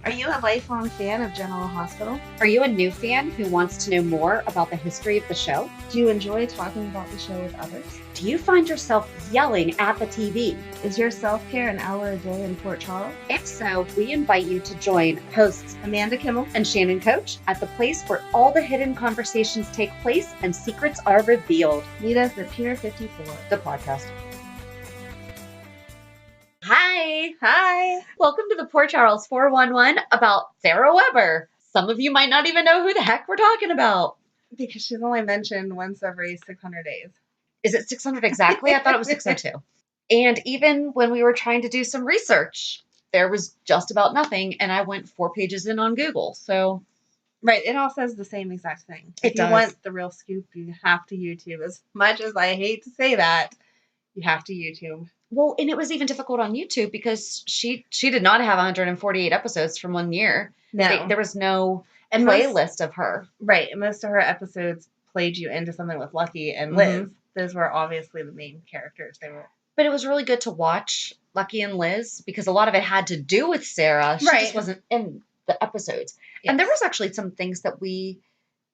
Are you a lifelong fan of General Hospital? Are you a new fan who wants to know more about the history of the show? Do you enjoy talking about the show with others? Do you find yourself yelling at the TV? Is your self-care an hour a day in Port Charles? If so, we invite you to join hosts Amanda Kimmel and Shannon Coach at the place where all the hidden conversations take place and secrets are revealed. Meet us at Pier 54. The podcast. Hi. Hi. Welcome to the Port Charles 411 about Sarah Weber. Some of you might not even know who the heck we're talking about. Because she's only mentioned once every 600 days. Is it 600 exactly? I thought it was 602. And even when we were trying to do some research, there was just about nothing. And I went 4 pages in on Google. So, right. It all says the same exact thing. It if does. you want the real scoop, you have to YouTube. As much as I hate to say that, you have to YouTube. Well, and it was even difficult on YouTube because she did not have 148 episodes from 1 year. No. There was no and playlist of her. Right. And most of her episodes played you into something with Lucky and Liz. Mm-hmm. Those were obviously the main characters. But it was really good to watch Lucky and Liz because a lot of it had to do with Sarah. She just wasn't in the episodes. Yes. And there was actually some things that we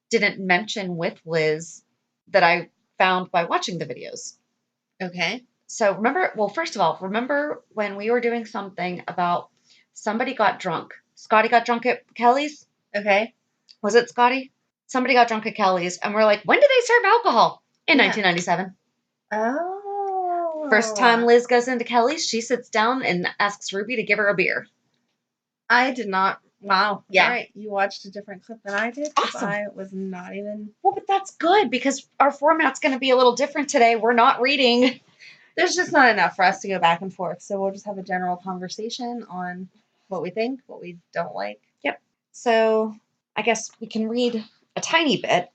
didn't mention with Liz that I found by watching the videos. Okay. So first of all, remember when we were doing something about somebody got drunk? Scotty got drunk at Kelly's? Okay. Was it Scotty? Somebody got drunk at Kelly's, and we're like, when did they serve alcohol? In 1997. Oh. First time Liz goes into Kelly's, she sits down and asks Ruby to give her a beer. I did not. Wow. Yeah. All right. You watched a different clip than I did. Awesome. I was not even. Well, but that's good because our format's going to be a little different today. We're not reading. There's just not enough for us to go back and forth. So we'll just have a general conversation on what we think, what we don't like. Yep. So I guess we can read a tiny bit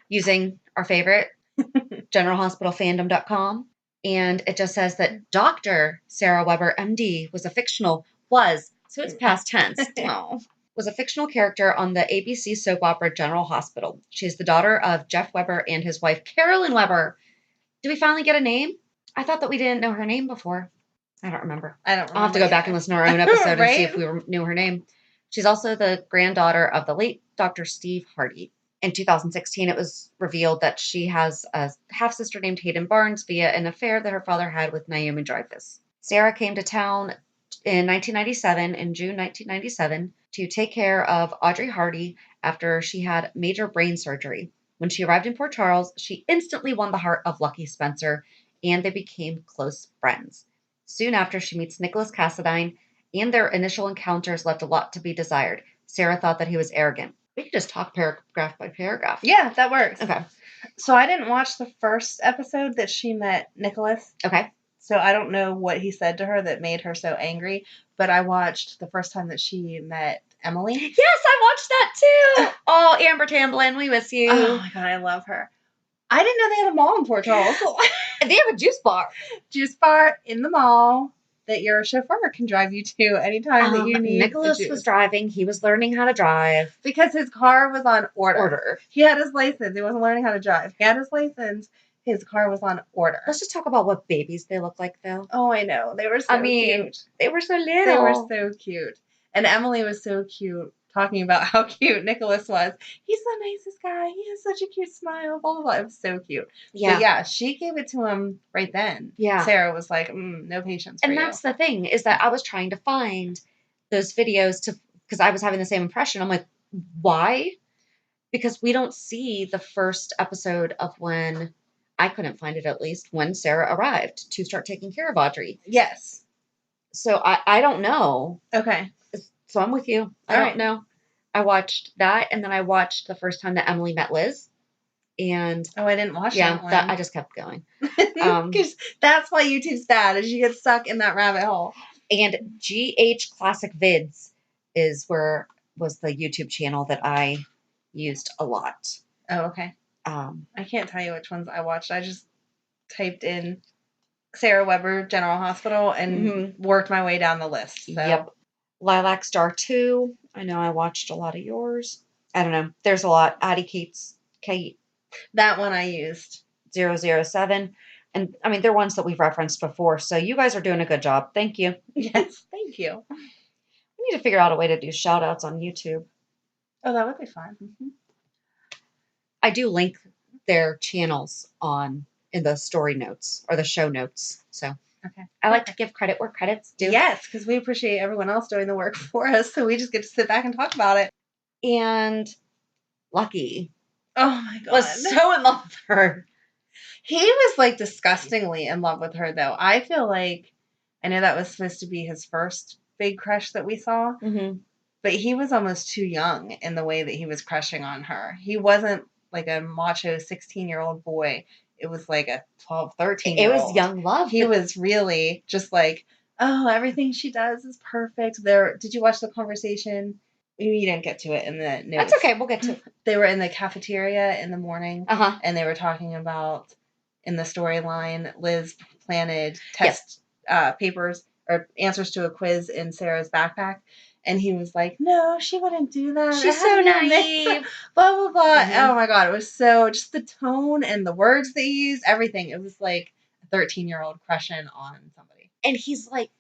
using our favorite, generalhospitalfandom.com. And it just says that Dr. Sarah Weber, MD, so it's past tense. Was a fictional character on the ABC soap opera General Hospital. She is the daughter of Jeff Weber and his wife, Carolyn Weber. Did we finally get a name? I thought that we didn't know her name before. I don't remember. I'll have to go back and listen to our own episode right? And see if we knew her name. She's also the granddaughter of the late Dr. Steve Hardy. In 2016, it was revealed that she has a half-sister named Hayden Barnes via an affair that her father had with Naomi Dreyfus. Sarah came to town in June 1997, to take care of Audrey Hardy after she had major brain surgery. When she arrived in Port Charles, she instantly won the heart of Lucky Spencer, and they became close friends. Soon after, she meets Nicholas Cassadine, and their initial encounters left a lot to be desired. Sarah thought that he was arrogant. We could just talk paragraph by paragraph. Yeah, that works. Okay. So I didn't watch the first episode that she met Nicholas. Okay. So I don't know what he said to her that made her so angry, but I watched the first time that she met Emily. Yes, I watched that too. Oh, Amber Tamblyn, we miss you. Oh my God, I love her. I didn't know they had a mall in Port Charles. They have a juice bar. Juice bar in the mall that your chauffeur can drive you to anytime that you need. Nicholas was driving. He was learning how to drive. Because his car was on order. He had his license. He wasn't learning how to drive. He had his license. His car was on order. Let's just talk about what babies they look like, though. Oh, I know. They were so cute. They were so little. They were so cute. And Emily was so cute, talking about how cute Nicholas was. He's the nicest guy. He has such a cute smile. Blah, blah, blah. It was so cute. Yeah. But yeah, she gave it to him right then. Yeah. Sarah was like, no patience for you. And that's the thing, is that I was trying to find those videos because I was having the same impression. I'm like, why? Because we don't see the first episode of when, I couldn't find it at least, when Sarah arrived to start taking care of Audrey. Yes. So I don't know. Okay. So I'm with you. I don't know. I watched that, and then I watched the first time that Emily met Liz. And I didn't watch that one. I just kept going. Because that's why YouTube's bad, is you get stuck in that rabbit hole. And GH Classic Vids was the YouTube channel that I used a lot. Oh, okay. I can't tell you which ones I watched. I just typed in Sarah Weber General Hospital and worked my way down the list. So. Yep. Lilac Star 2. I know I watched a lot of yours. I don't know. There's a lot. Addie Kate. That one I used. 007. And I mean, they're ones that we've referenced before. So you guys are doing a good job. Thank you. Yes, thank you. I need to figure out a way to do shout outs on YouTube. Oh, that would be fun. I do link their channels in the story notes or the show notes. So Okay. I like to give credit where credit's due. Yes, because we appreciate everyone else doing the work for us, so we just get to sit back and talk about it. And Lucky Oh my God. was so in love with her. He was like disgustingly in love with her, though. I feel like, I know that was supposed to be his first big crush that we saw, but he was almost too young in the way that he was crushing on her. He wasn't like a macho 16-year-old boy. It was like a 12, 13-year-old. It was young love. He was really just like, oh, everything she does is perfect. Did you watch the conversation? Maybe you didn't get to it in the notes. That's okay. We'll get to it. They were in the cafeteria in the morning, Uh-huh. and they were talking about, in the storyline, Liz planted test papers or answers to a quiz in Sarah's backpack. And he was like, no, she wouldn't do that. She's so naive. Blah, blah, blah. Oh my God. It was so, just the tone and the words they used, everything. It was like a 13-year-old crushing on somebody. And he's like,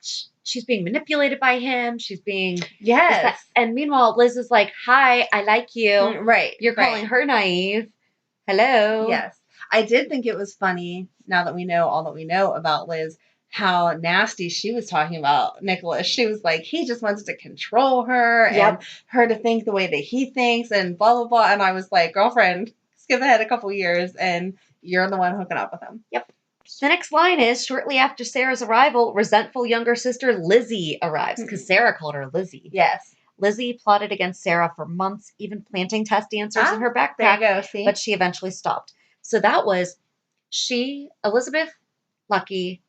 she's being manipulated by him. She's being. Yes. And meanwhile, Liz is like, hi, I like you. Right. You're calling her naive. Hello. Yes. I did think it was funny, now that we know all that we know about Liz, how nasty she was talking about Nicholas. She was like, he just wants to control her and her to think the way that he thinks and blah, blah, blah. And I was like, girlfriend, skip ahead a couple years and you're the one hooking up with him. Yep. The next line is, shortly after Sarah's arrival, resentful younger sister Lizzie arrives, because Sarah called her Lizzie. Yes. Lizzie plotted against Sarah for months, even planting test answers in her backpack. There you go, see? But she eventually stopped. So that was Elizabeth, Lucky,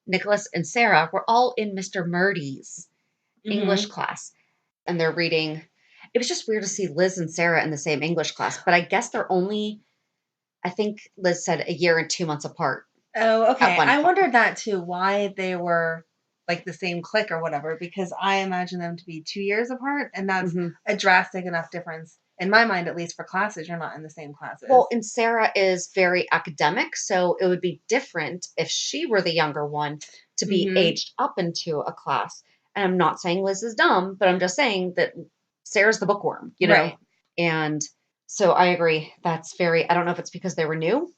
Nicholas, and Sarah were all in Mr. Murdy's English class. And they're reading. It was just weird to see Liz and Sarah in the same English class. But I guess they're only, I think Liz said, a year and 2 months apart. Oh, okay. I wondered that too, why they were like the same clique or whatever, because I imagine them to be 2 years apart. And that's a drastic enough difference. In my mind, at least for classes, you're not in the same classes. Well, and Sarah is very academic, so it would be different if she were the younger one to be aged up into a class. And I'm not saying Liz is dumb, but I'm just saying that Sarah's the bookworm, you know? Right. And so I agree. That's I don't know if it's because they were new.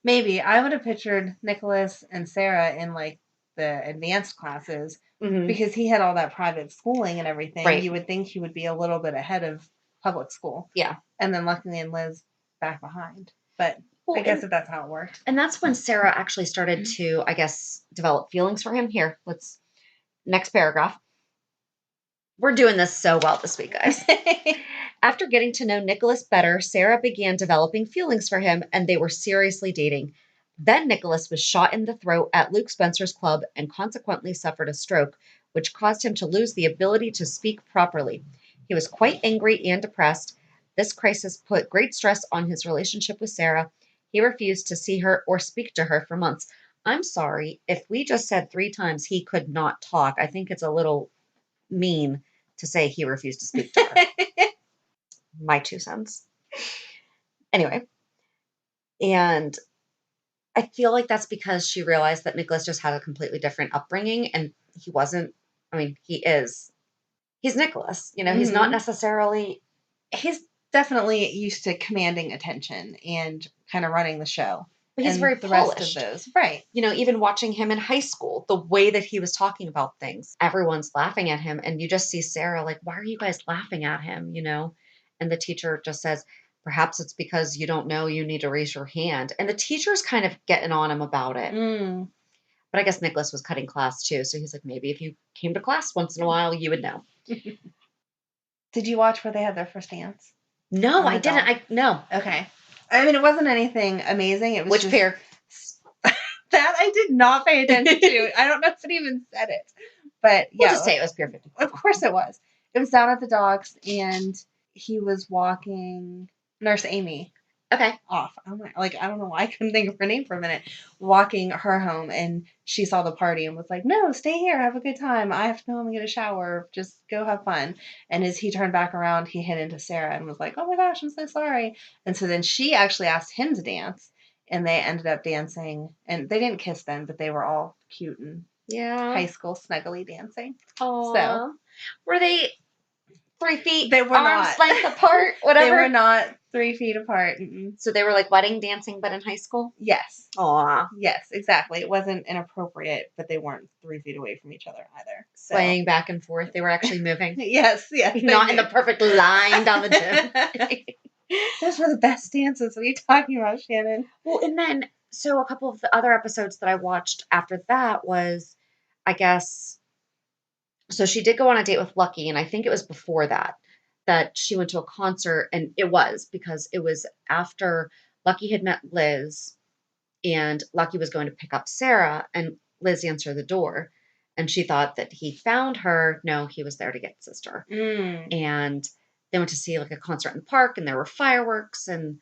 Maybe. I would have pictured Nicholas and Sarah in like the advanced classes because he had all that private schooling and everything. Right. You would think he would be a little bit ahead of public school. Yeah. And then luckily in Liz back behind. But I guess that's how it worked. And that's when Sarah actually started to, I guess, develop feelings for him. Here, next paragraph. We're doing this so well this week, guys. After getting to know Nicholas better, Sarah began developing feelings for him, and they were seriously dating. Then Nicholas was shot in the throat at Luke Spencer's club and consequently suffered a stroke, which caused him to lose the ability to speak properly. He was quite angry and depressed. This crisis put great stress on his relationship with Sarah. He refused to see her or speak to her for months. I'm sorry, if we just said 3 times he could not talk, I think it's a little mean to say he refused to speak to her. My 2 cents. Anyway, and I feel like that's because she realized that Nicholas just had a completely different upbringing, and he wasn't, he's Nicholas, he's not necessarily. He's definitely used to commanding attention and kind of running the show. But he's very polished. Rest of those. Right. Even watching him in high school, the way that he was talking about things, everyone's laughing at him. And you just see Sarah like, why are you guys laughing at him? And the teacher just says, perhaps it's because you don't know you need to raise your hand. And the teacher's kind of getting on him about it. But I guess Nicholas was cutting class too. So he's like, maybe if you came to class once in a while, you would know. Did you watch where they had their first dance? No, I didn't. No. Okay. I mean, it wasn't anything amazing. It was Which pair? That I did not pay attention to. I don't know if it even said it. But yeah. We'll just say it was Pier 50. Of course it was. It was down at the docks, and he was walking Nurse Amy. Okay. Off. I'm like, I don't know why I couldn't think of her name for a minute. Walking her home, and she saw the party and was like, no, stay here, have a good time. I have to go home and get a shower. Just go have fun. And as he turned back around, he hit into Sarah and was like, oh my gosh, I'm so sorry. And so then she actually asked him to dance, and they ended up dancing. And they didn't kiss then, but they were all cute and high school snuggly dancing. Aww. So were they 3 feet, They were arms not. length apart, whatever. They were not 3 feet apart. Mm-mm. So they were like wedding dancing, but in high school? Yes. Aw. Yes, exactly. It wasn't inappropriate, but they weren't 3 feet away from each other either. So. Swaying back and forth. They were actually moving. Yes. Not in the perfect line down the gym. Those were the best dances. What are you talking about, Shannon? Well, and then, so a couple of the other episodes that I watched after that was, I guess, so she did go on a date with Lucky, and I think it was before that she went to a concert, and it was because it was after Lucky had met Liz, and Lucky was going to pick up Sarah, and Liz answered the door, and she thought that he found her. No, he was there to get sister. And they went to see like a concert in the park, and there were fireworks, and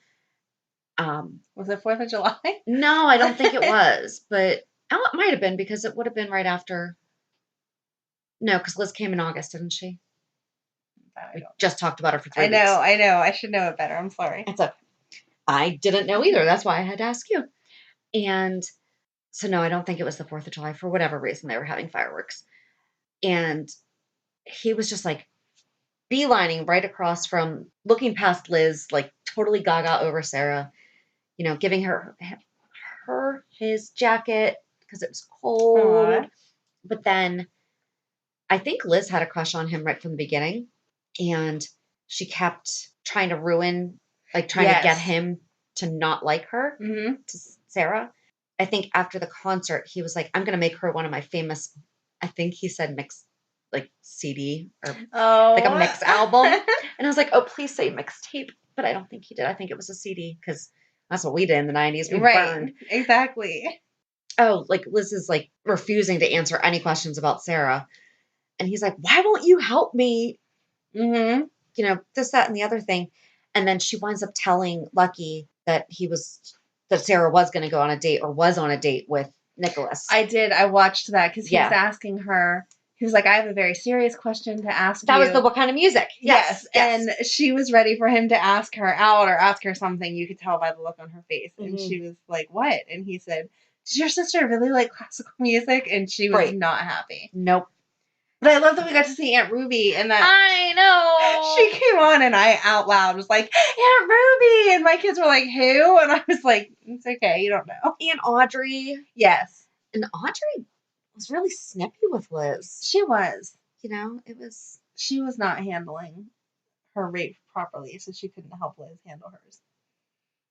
was it 4th of July? No, I don't think it was, but it might have been because it would have been right after. No, because Liz came in August, didn't she? We just talked about her for 3 weeks. I know. I should know it better. I'm sorry. It's okay. I didn't know either. That's why I had to ask you. And so, no, I don't think it was the 4th of July. For whatever reason, they were having fireworks. And he was just like beelining right across from, looking past Liz, like totally gaga over Sarah, giving her his jacket because it was cold. Aww. But then I think Liz had a crush on him right from the beginning. And she kept trying to to get him to not like her, to Sarah. I think after the concert, he was like, I'm going to make her one of my famous, I think he said mix, like CD or like a mix album. And I was like, oh, please say mixtape. But I don't think he did. I think it was a CD because that's what we did in the 90s. We burned. Exactly. Oh, like Liz is like refusing to answer any questions about Sarah. And he's like, why won't you help me? This, that, and the other thing. And then she winds up telling Lucky that Sarah was going to go on a date or was on a date with Nicholas. I did. I watched that because he was asking her. He was like, I have a very serious question to ask you. That was what kind of music? Yes. And she was ready for him to ask her out or ask her something. You could tell by the look on her face. And she was like, what? And he said, does your sister really like classical music? And she was not happy. Nope. But I love that we got to see Aunt Ruby and that. I know. She came on and I out loud was like, Aunt Ruby. And my kids were like, who? And I was like, it's okay. You don't know. Aunt Audrey. Yes. And Audrey was really snippy with Liz. She was. It was. She was not handling her rape properly, so she couldn't help Liz handle hers.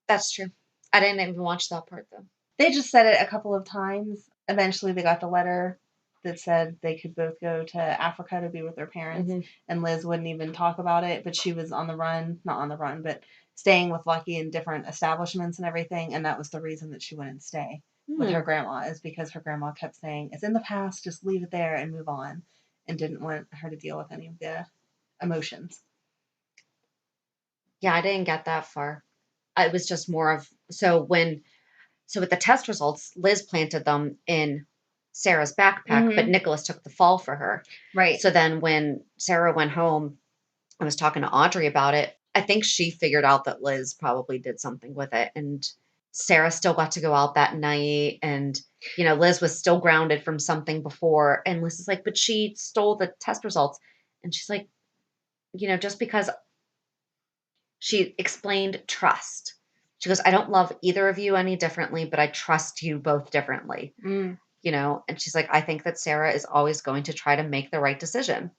That's true. I didn't even watch that part, though. They just said it a couple of times. Eventually, they got the letter that said they could both go to Africa to be with their parents, and Liz wouldn't even talk about it, but she was on the run, not on the run, but staying with Lucky in different establishments and everything, and that was the reason that she wouldn't stay with her grandma, is because her grandma kept saying, it's in the past, just leave it there and move on, and didn't want her to deal with any of the emotions. Yeah, I didn't get that far. It was just more of, so with the test results, Liz planted them in Sarah's backpack, but Nicholas took the fall for her. Right. So then when Sarah went home, I was talking to Audrey about it. I think she figured out that Liz probably did something with it. And Sarah still got to go out that night. And, Liz was still grounded from something before. And Liz is like, but she stole the test results. And she's like, just because she explained trust. She goes, I don't love either of you any differently, but I trust you both differently. And she's like, I think that Sarah is always going to try to make the right decision.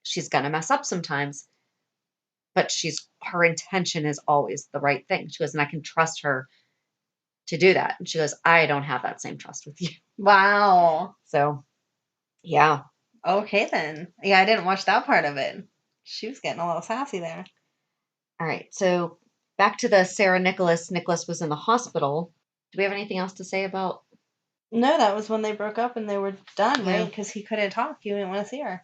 She's going to mess up sometimes, but her intention is always the right thing. She goes, and I can trust her to do that. And she goes, I don't have that same trust with you. Wow. So, yeah. Okay, then. Yeah, I didn't watch that part of it. She was getting a little sassy there. All right. So back to the Sarah Nicholas. Nicholas was in the hospital. Do we have anything else to say about? No, that was when they broke up and they were done, right? Because he couldn't talk. He didn't want to see her.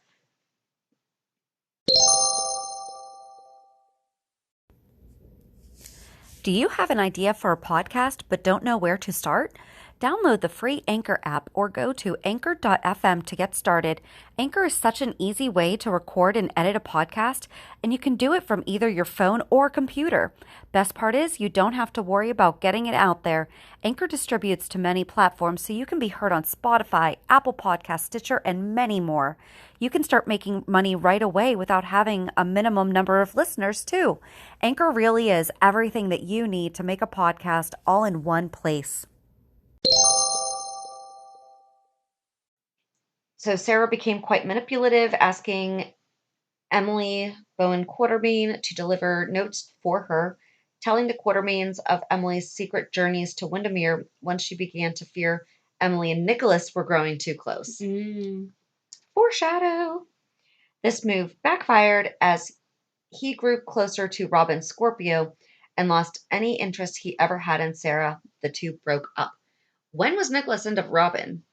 Do you have an idea for a podcast but don't know where to start? Download the free Anchor app or go to anchor.fm to get started. Anchor is such an easy way to record and edit a podcast, and you can do it from either your phone or computer. Best part is you don't have to worry about getting it out there. Anchor distributes to many platforms so you can be heard on Spotify, Apple Podcasts, Stitcher, and many more. You can start making money right away without having a minimum number of listeners, too. Anchor really is everything that you need to make a podcast all in one place. So Sarah became quite manipulative, asking Emily Bowen Quartermaine to deliver notes for her, telling the Quartermaines of Emily's secret journeys to Windermere once she began to fear Emily and Nicholas were growing too close. Foreshadow. This move backfired as he grew closer to Robin Scorpio and lost any interest he ever had in Sarah. The two broke up. When was Nicholas into Robin?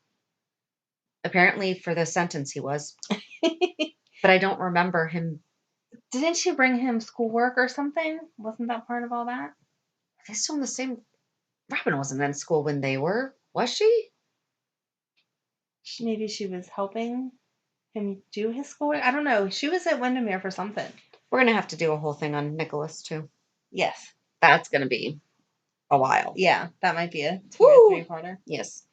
Apparently for the sentence he was. But I don't remember him. Didn't she bring him schoolwork or something? Wasn't that part of all that? Are they still in the same? Robin wasn't in school when they were, was she? Maybe she was helping him do his schoolwork. I don't know. She was at Windermere for something. We're going to have to do a whole thing on Nicholas, too. Yes. That's going to be a while. Yeah, that might be a 2 or 3-parter. Yes.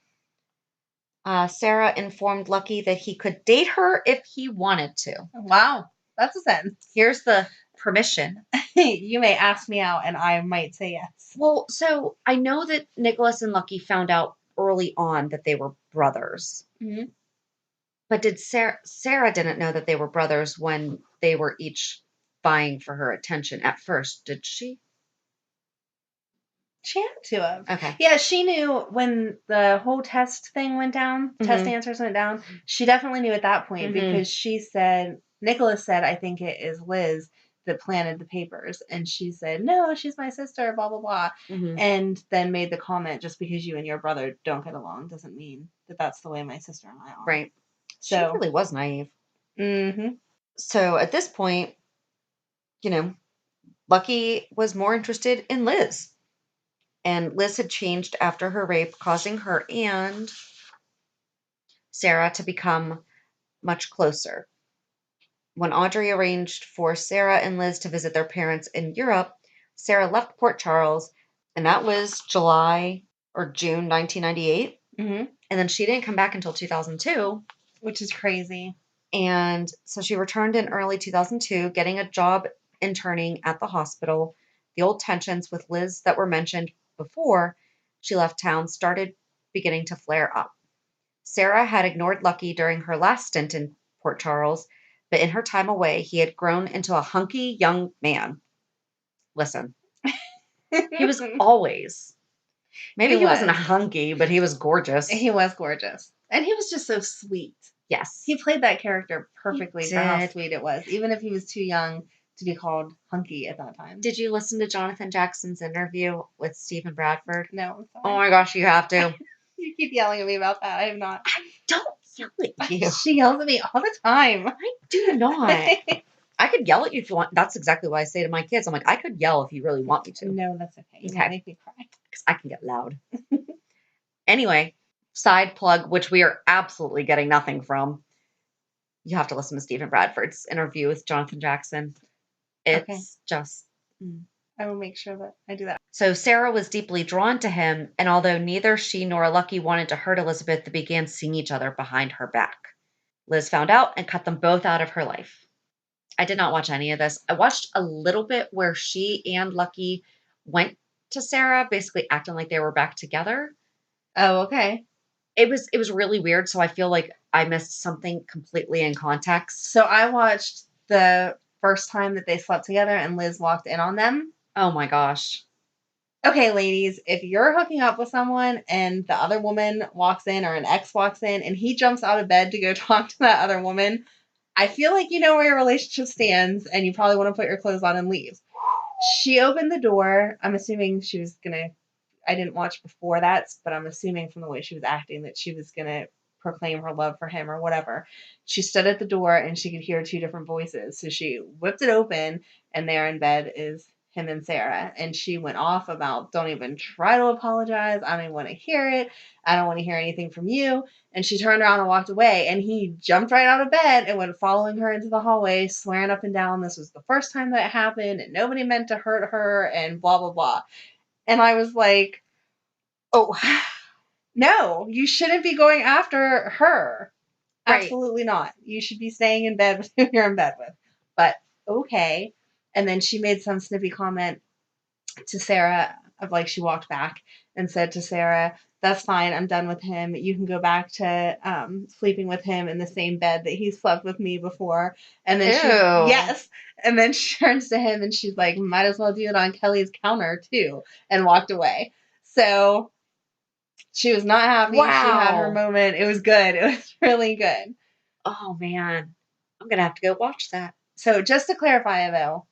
Sarah informed Lucky that he could date her if he wanted to. Wow. That's a sentence. Here's the permission. You may ask me out and I might say yes. Well, so I know that Nicholas and Lucky found out early on that they were brothers. Mm-hmm. But did Sarah didn't know that they were brothers when they were each vying for her attention at first, did she? She had to have. Okay. Yeah, she knew when the whole test thing went down, test answers went down. She definitely knew at that point because she said, Nicholas said, I think it is Liz that planted the papers. And she said, no, she's my sister, blah, blah, blah. And then made the comment, just because you and your brother don't get along doesn't mean that that's the way my sister and I are. Right. So, she really was naive. Mm-hmm. So at this point, Lucky was more interested in Liz. And Liz had changed after her rape, causing her and Sarah to become much closer. When Audrey arranged for Sarah and Liz to visit their parents in Europe, Sarah left Port Charles, and that was July or June 1998. And then she didn't come back until 2002. Which is crazy. And so she returned in early 2002, getting a job interning at the hospital. The old tensions with Liz that were mentioned before she left town started beginning to flare up. Sarah had ignored Lucky during her last stint in Port Charles, but in her time away, he had grown into a hunky young man. Listen, he was always. Maybe he wasn't hunky, but he was gorgeous. He was gorgeous. And he was just so sweet. Yes. He played that character perfectly for how sweet it was, even if he was too young to be called hunky at that time. Did you listen to Jonathan Jackson's interview with Stephen Bradford? No, I'm sorry. Oh my gosh, you have to. You keep yelling at me about that. I have not. I don't yell at you. She yells at me all the time. I do not. I could yell at you if you want. That's exactly what I say to my kids. I'm like, I could yell if you really want me to. No, that's okay. You won't make me cry. Because I can get loud. Anyway, side plug, which we are absolutely getting nothing from. You have to listen to Stephen Bradford's interview with Jonathan Jackson. It's just... I will make sure that I do that. So Sarah was deeply drawn to him, and although neither she nor Lucky wanted to hurt Elizabeth, they began seeing each other behind her back. Liz found out and cut them both out of her life. I did not watch any of this. I watched a little bit where she and Lucky went to Sarah, basically acting like they were back together. Oh, okay. It was really weird, so I feel like I missed something completely in context. So I watched the first time that they slept together and Liz walked in on them. Oh my gosh. Okay, ladies, if you're hooking up with someone and the other woman walks in or an ex walks in and he jumps out of bed to go talk to that other woman, I feel like you know where your relationship stands and you probably want to put your clothes on and leave. She opened the door. I'm assuming she was going to, I didn't watch before that, but I'm assuming from the way she was acting that she was going to proclaim her love for him or whatever. She stood at the door and she could hear two different voices. So she whipped it open and there in bed is him and Sarah. And she went off about, don't even try to apologize. I don't even want to hear it. I don't want to hear anything from you. And she turned around and walked away. And he jumped right out of bed and went following her into the hallway, swearing up and down this was the first time that it happened and nobody meant to hurt her and blah, blah, blah. And I was like, oh, no, you shouldn't be going after her. Right. Absolutely not. You should be staying in bed with who you're in bed with. But okay. And then she made some snippy comment to Sarah of like she walked back and said to Sarah, that's fine. I'm done with him. You can go back to sleeping with him in the same bed that he slept with me before. And then yes. And then she turns to him and she's like, might as well do it on Kelly's counter too, and walked away. So she was not happy. Wow. She had her moment. It was good. It was really good. Oh, man. I'm going to have to go watch that. So just to clarify, though,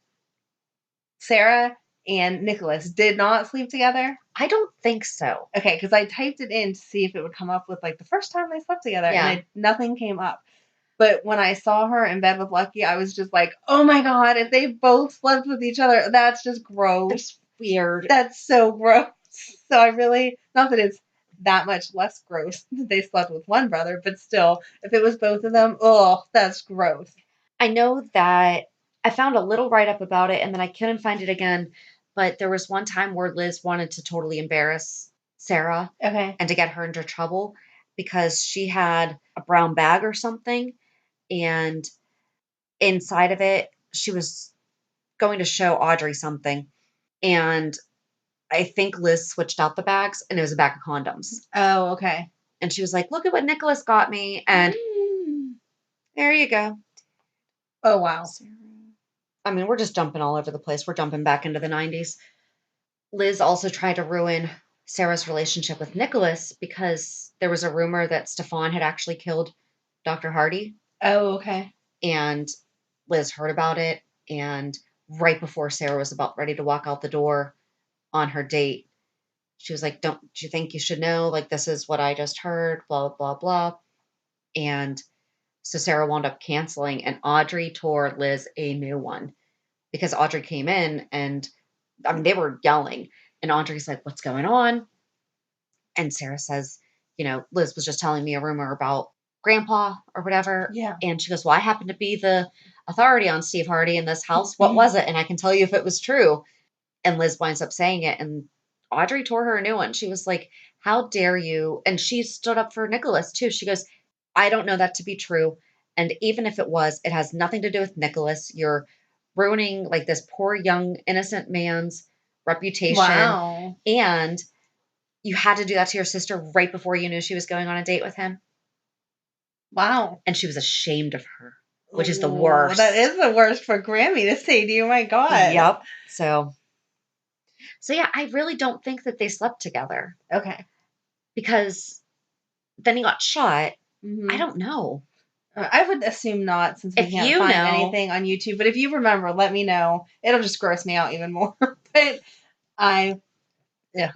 Sarah and Nicholas did not sleep together? I don't think so. Okay, because I typed it in to see if it would come up with, like, the first time they slept together, and nothing came up. But when I saw her in bed with Lucky, I was just like, oh, my God, if they both slept with each other, that's just gross. That's weird. That's so gross. So I really, not that it's that much less gross that they slept with one brother, but still, if it was both of them, oh, that's gross. I know that I found a little write-up about it, and then I couldn't find it again, but there was one time where Liz wanted to totally embarrass Sarah and to get her into trouble because she had a brown bag or something, and inside of it, she was going to show Audrey something, and I think Liz switched out the bags, and it was a bag of condoms. Oh, okay. And she was like, look at what Nicholas got me. And there you go. Oh, wow. I mean, we're just jumping all over the place. We're jumping back into the 90s. Liz also tried to ruin Sarah's relationship with Nicholas because there was a rumor that Stefan had actually killed Dr. Hardy. Oh, okay. And Liz heard about it. And right before Sarah was about ready to walk out the door on her date, she was like, don't you think you should know? Like, this is what I just heard, blah, blah, blah. And so Sarah wound up canceling, and Audrey tore Liz a new one because Audrey came in and, I mean, they were yelling. And Audrey's like, what's going on? And Sarah says, you know, Liz was just telling me a rumor about Grandpa or whatever. Yeah. And she goes, well, I happen to be the authority on Steve Hardy in this house. What was it? And I can tell you if it was true. And Liz winds up saying it, and Audrey tore her a new one. She was like, how dare you? And she stood up for Nicholas too. She goes, I don't know that to be true. And even if it was, it has nothing to do with Nicholas. You're ruining like this poor young innocent man's reputation. Wow. And you had to do that to your sister right before you knew she was going on a date with him. Wow. And she was ashamed of her, which is the worst. That is the worst for Grammy to say to you. My God. Yep. So yeah, I really don't think that they slept together. Okay. Because then he got shot. Mm-hmm. I don't know. I would assume not, since we can't find anything on YouTube. But if you remember, let me know. It'll just gross me out even more. But it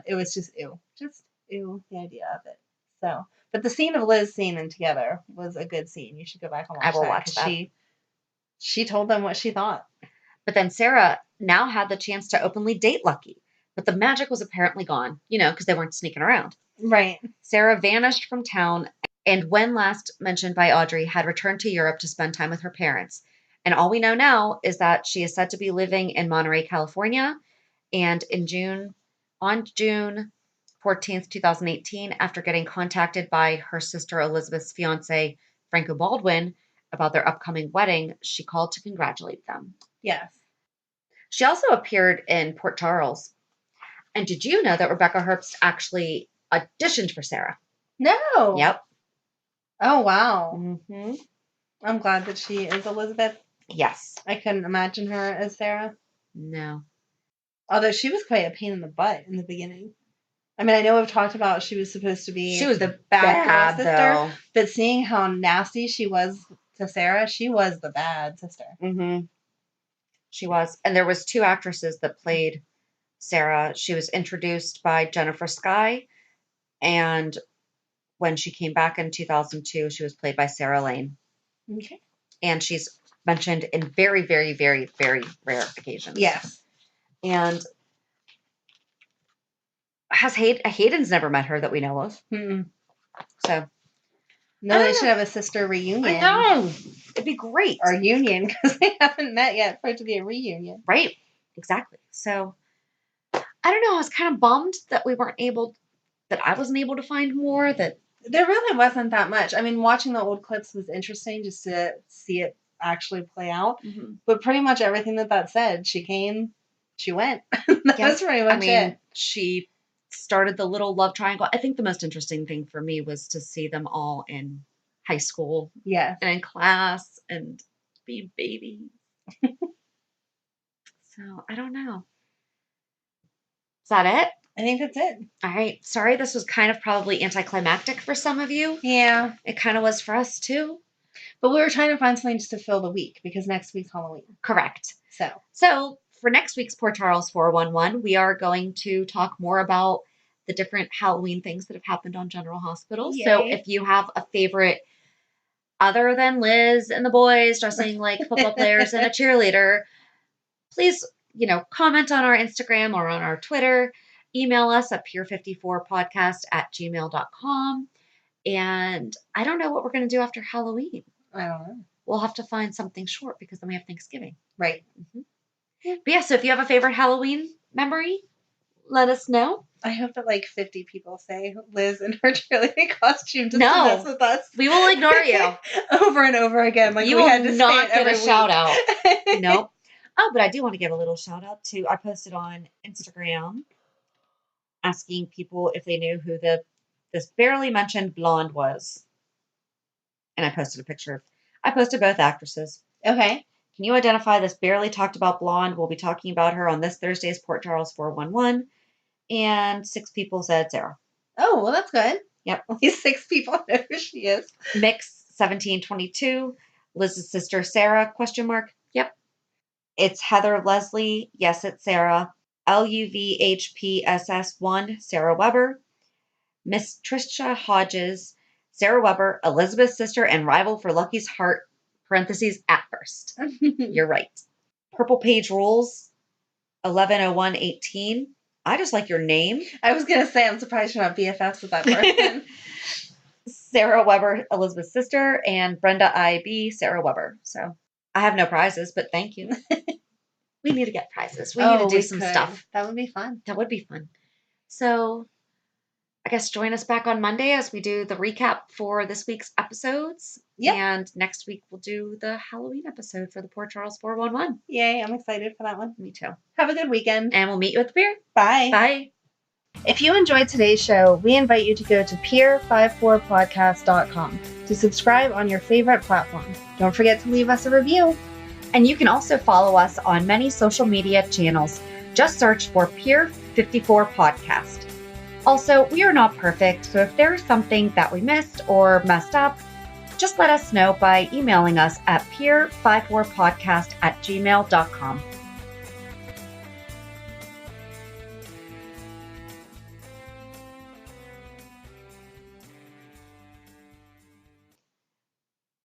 was just ew. Just ew, the idea of it. So, but the scene of Liz seeing them together was a good scene. You should go back and watch that. I will watch that. She told them what she thought. But then Sarah now had the chance to openly date Lucky. But the magic was apparently gone, you know, because they weren't sneaking around. Right. Sarah vanished from town, and when last mentioned by Audrey, had returned to Europe to spend time with her parents. And all we know now is that she is said to be living in Monterey, California. And on June 14th, 2018, after getting contacted by her sister Elizabeth's fiance, Franco Baldwin, about their upcoming wedding, she called to congratulate them. Yes. She also appeared in Port Charles. And did you know that Rebecca Herbst actually auditioned for Sarah? No. Yep. Oh, wow. Mm-hmm. I'm glad that she is Elizabeth. Yes. I couldn't imagine her as Sarah. No. Although she was quite a pain in the butt in the beginning. I mean, I know we've talked about she was supposed to be the bad sister, though. But seeing how nasty she was to Sarah, she was the bad sister. Mm-hmm. She was. And there was 2 actresses that played Sarah. She was introduced by Jennifer Skye, and when she came back in 2002, she was played by Sarah Lane. Okay. And she's mentioned in very, very, very, very rare occasions. Yes. And Hayden's never met her that we know of. Mm-mm. So No, they should have a sister reunion. I know. It'd be great. Or union, because they haven't met yet for it to be a reunion. Right. Exactly. So I don't know. I was kind of bummed that I wasn't able to find more. That there really wasn't that much. I mean, watching the old clips was interesting just to see it actually play out. Mm-hmm. But pretty much everything that said, she came, she went. That was pretty much it. She started the little love triangle. I think the most interesting thing for me was to see them all in high school. Yes. And in class and being babies. So I don't know. Is that it? I think that's it. All right. Sorry, this was kind of probably anticlimactic for some of you. Yeah. It kind of was for us too. But we were trying to find something just to fill the week because next week's Halloween. Correct. So for next week's Port Charles 411, we are going to talk more about the different Halloween things that have happened on General Hospital. Yay. So if you have a favorite other than Liz and the boys dressing like football players and a cheerleader, please, comment on our Instagram or on our Twitter. Email us at pier54podcast@gmail.com. And I don't know what we're going to do after Halloween. I don't know. We'll have to find something short because then we have Thanksgiving. Right. Mm-hmm. But yeah, so if you have a favorite Halloween memory, let us know. I hope that 50 people say Liz in her cheerleading costume just to mess with us. We will ignore you. Over and over again. You will not get a shout out. Nope. Oh, but I do want to give a little shout out to, I posted on Instagram asking people if they knew who this barely mentioned blonde was. And I posted a picture. I posted both actresses. Okay. Can you identify this barely talked about blonde? We'll be talking about her on this Thursday's Port Charles 411. And 6 people said Sarah. Oh, well, that's good. Yep. At least 6 people know who she is. Mix 1722. Liz's sister Sarah, ? Yep. It's Heather Leslie. Yes, it's Sarah. LUVHPSS1, Sarah Weber. Miss Trisha Hodges, Sarah Weber, Elizabeth's sister and rival for Lucky's heart, (at first). You're right. Purple Page Rules, 110118. I just like your name. I was going to say, I'm surprised you're not BFFs with that person. Sarah Weber, Elizabeth's sister, and Brenda I.B., Sarah Weber. So I have no prizes, but thank you. We need to get prizes. We need to do some stuff. That would be fun. That would be fun. So I guess join us back on Monday as we do the recap for this week's episodes. Yep. And next week we'll do the Halloween episode for the Port Charles 411. Yay, I'm excited for that one. Me too. Have a good weekend. And we'll meet you at the pier. Bye. Bye. If you enjoyed today's show, we invite you to go to pier54podcast.com to subscribe on your favorite platform. Don't forget to leave us a review. And you can also follow us on many social media channels. Just search for Pier 54 Podcast. Also, we are not perfect, so if there is something that we missed or messed up, just let us know by emailing us at pier54podcast@gmail.com.